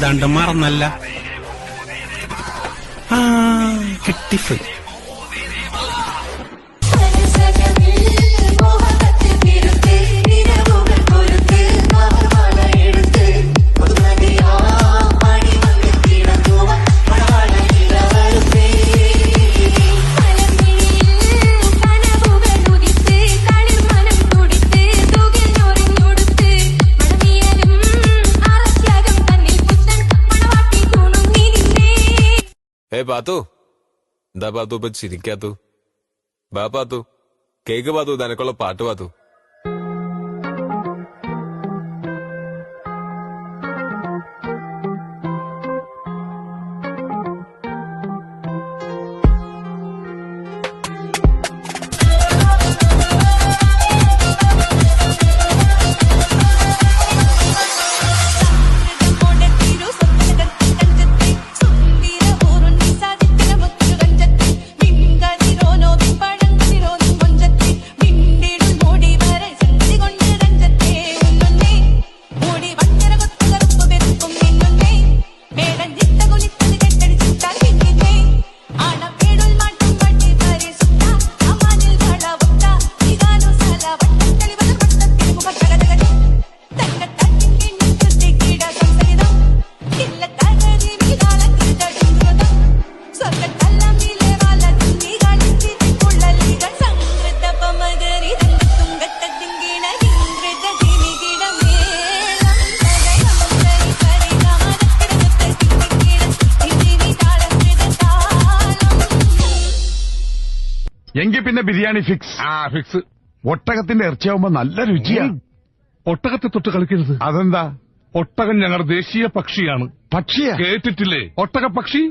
ഏതാണ്ട് മറന്നല്ല. കിട്ടി ഫ്രീ. പാത്തു, എന്താ പാത്തു ഇപ്പൊ ചിരിക്കാത്തു? ബാ പാത്തു, കേക്ക് പാത്തു, നിനക്കുള്ള പാട്ട് പാത്തു. എങ്കിൽ പിന്നെ ബിരിയാണി ഫിക്സ്. ഫിക്സ്. ഒട്ടകത്തിന്റെ ഇറച്ചിയാവുമ്പോ നല്ല രുചിയാ. ഒട്ടകത്തെ തൊട്ട് കളിക്കരുത്. അതെന്താ? ഒട്ടകം ഞങ്ങളുടെ ദേശീയ പക്ഷിയാണ്. പക്ഷിയാ? കേട്ടിട്ടില്ലേ ഒട്ടക പക്ഷി?